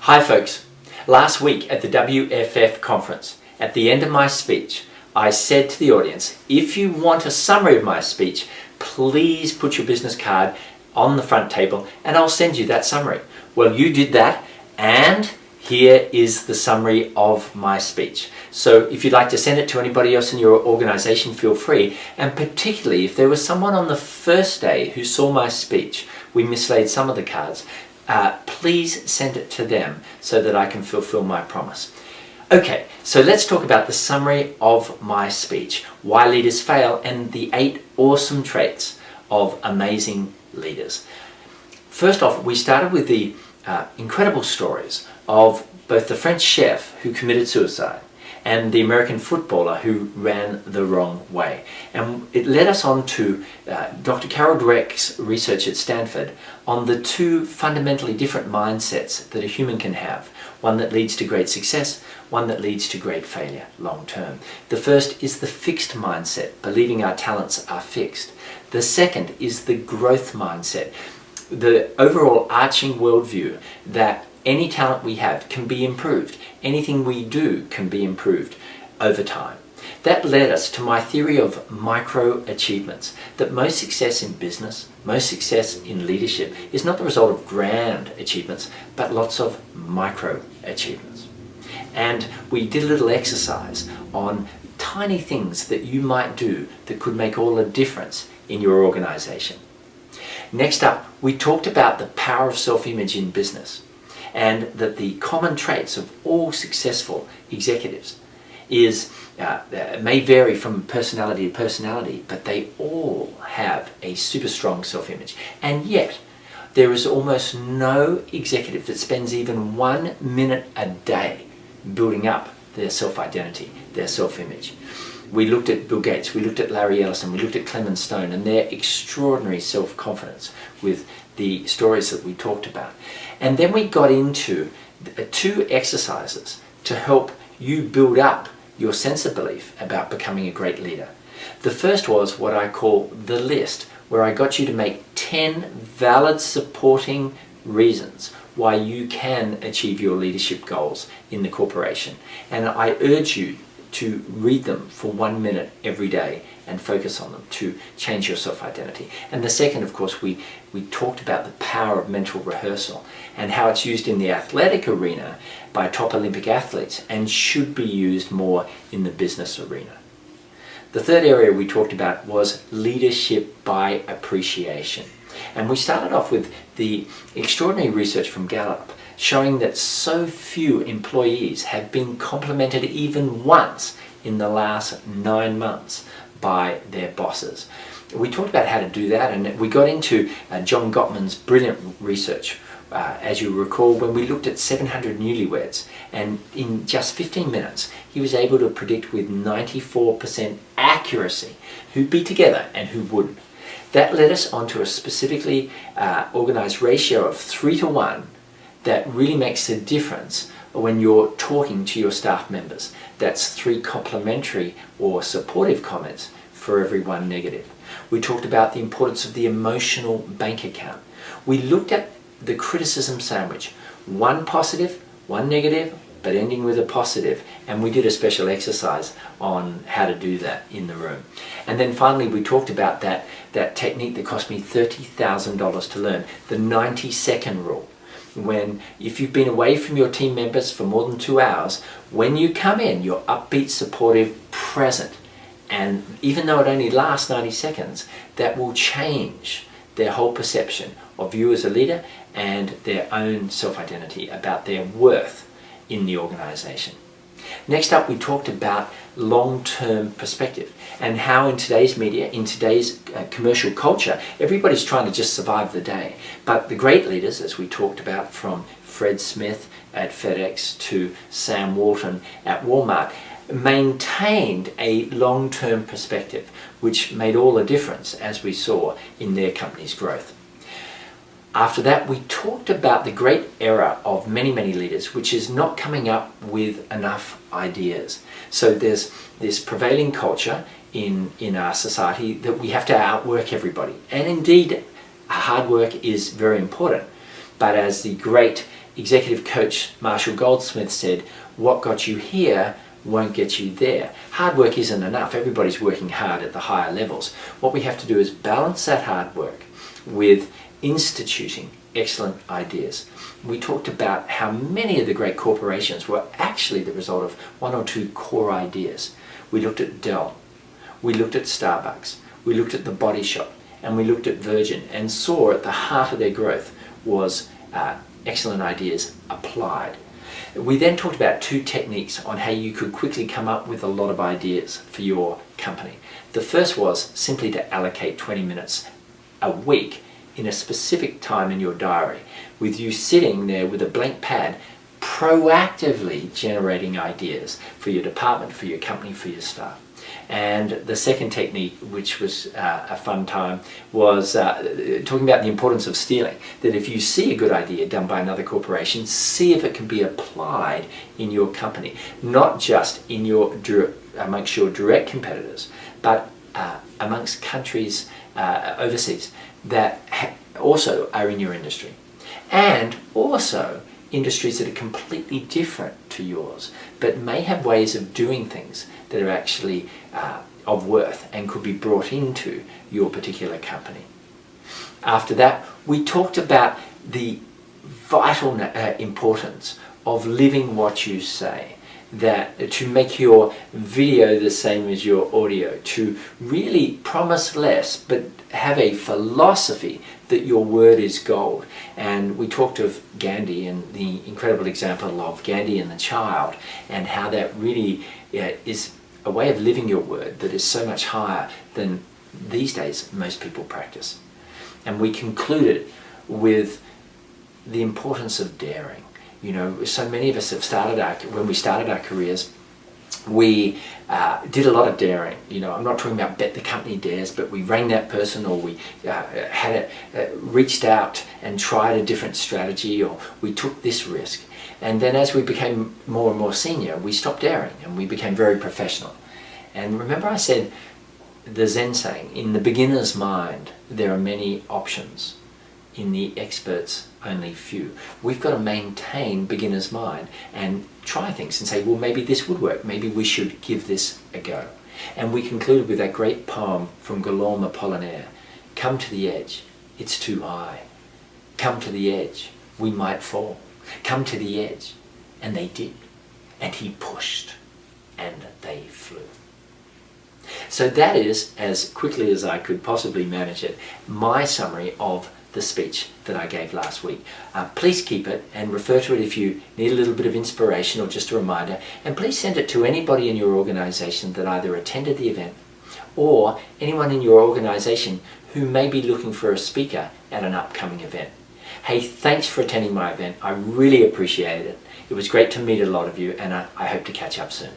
Hi folks, last week at the WFF conference, at the end of my speech, I said to the audience, if you want a summary of my speech, please put your business card on the front table and I'll send you that summary. Well, you did that, and here is the summary of my speech. So if you'd like to send it to anybody else in your organization, feel free. And particularly if there was someone on the first day who saw my speech, we mislaid some of the cards, please send it to them so that I can fulfill my promise. Okay, so let's talk about the summary of my speech, why leaders fail, and the 8 awesome traits of amazing leaders. First off, we started with the incredible stories of both the French chef who committed suicide and the American footballer who ran the wrong way. And it led us on to Dr. Carol Dweck's research at Stanford on the 2 fundamentally different mindsets that a human can have. One that leads to great success, one that leads to great failure long term. The first is the fixed mindset, believing our talents are fixed. The second is the growth mindset, the overall arching worldview that any talent we have can be improved. Anything we do can be improved over time. That led us to my theory of micro achievements, that most success in business, most success in leadership is not the result of grand achievements, but lots of micro achievements. And we did a little exercise on tiny things that you might do that could make all the difference in your organization. Next up, we talked about the power of self-image in business, and that the common traits of all successful executives may vary from personality to personality, but they all have a super strong self-image. And yet, there is almost no executive that spends even 1 minute a day building up their self-identity, their self-image. We looked at Bill Gates, we looked at Larry Ellison, we looked at Clement Stone and their extraordinary self-confidence with the stories that we talked about. And then we got into 2 exercises to help you build up your sense of belief about becoming a great leader. The first was what I call the list, where I got you to make 10 valid supporting reasons why you can achieve your leadership goals in the corporation. And I urge you to read them for 1 minute every day and focus on them to change your self-identity. And the second, of course, we talked about the power of mental rehearsal and how it's used in the athletic arena by top Olympic athletes and should be used more in the business arena. The third area we talked about was leadership by appreciation. And we started off with the extraordinary research from Gallup showing that so few employees have been complimented even once in the last 9 months by their bosses. We talked about how to do that, and we got into John Gottman's brilliant research, as you recall, when we looked at 700 newlyweds, and in just 15 minutes he was able to predict with 94% accuracy who'd be together and who wouldn't. That led us onto a specifically organized ratio of 3 to 1 that really makes a difference when you're talking to your staff members. That's 3 complimentary or supportive comments for every 1 negative. We talked about the importance of the emotional bank account. We looked at the criticism sandwich, 1 positive, 1 negative, but ending with a positive, and we did a special exercise on how to do that in the room. And then finally we talked about that technique that cost me $30,000 to learn, the 90-second rule. When, if you've been away from your team members for more than 2 hours, when you come in, you're upbeat, supportive, present. And even though it only lasts 90 seconds, that will change their whole perception of you as a leader and their own self-identity about their worth in the organization. Next up, we talked about long-term perspective and how in today's media, in today's commercial culture, everybody's trying to just survive the day. But the great leaders, as we talked about, from Fred Smith at FedEx to Sam Walton at Walmart, maintained a long-term perspective, which made all the difference, as we saw, in their company's growth. After that, we talked about the great error of many, many leaders, which is not coming up with enough ideas. So there's this prevailing culture in our society that we have to outwork everybody. And indeed, hard work is very important. But as the great executive coach Marshall Goldsmith said, what got you here won't get you there. Hard work isn't enough. Everybody's working hard at the higher levels. What we have to do is balance that hard work with instituting excellent ideas. We talked about how many of the great corporations were actually the result of one or two core ideas. We looked at Dell, we looked at Starbucks, we looked at the Body Shop, and we looked at Virgin, and saw at the heart of their growth was excellent ideas applied. We then talked about two techniques on how you could quickly come up with a lot of ideas for your company. The first was simply to allocate 20 minutes a week in a specific time in your diary, with you sitting there with a blank pad, proactively generating ideas for your department, for your company, for your staff. And the second technique, which was a fun time, was talking about the importance of stealing. That if you see a good idea done by another corporation, see if it can be applied in your company, not just in amongst your direct competitors, but amongst countries overseas that also are in your industry, and also industries that are completely different to yours, but may have ways of doing things that are actually of worth and could be brought into your particular company. After that, we talked about the vital importance of living what you say, that to make your video the same as your audio, to really promise less but have a philosophy that your word is gold. And we talked of Gandhi and the incredible example of Gandhi and the child, and how that really is a way of living your word that is so much higher than these days most people practice. And we concluded with the importance of daring. You know, so many of us have when we started our careers, we did a lot of daring. You know, I'm not talking about bet the company dares, but we rang that person, or we reached out and tried a different strategy, or we took this risk. And then as we became more and more senior, we stopped daring and we became very professional. And remember I said the Zen saying, in the beginner's mind, there are many options. In the expert's, only few. We've got to maintain beginner's mind and try things and say, well, maybe this would work. Maybe we should give this a go. And we concluded with that great poem from Guillaume Apollinaire, come to the edge, it's too high. Come to the edge, we might fall. Come to the edge. And they did. And he pushed. And they flew. So that is, as quickly as I could possibly manage it, my summary of the speech that I gave last week. Please keep it and refer to it if you need a little bit of inspiration or just a reminder. And please send it to anybody in your organization that either attended the event or anyone in your organization who may be looking for a speaker at an upcoming event. Hey, thanks for attending my event. I really appreciated it. It was great to meet a lot of you, and I hope to catch up soon.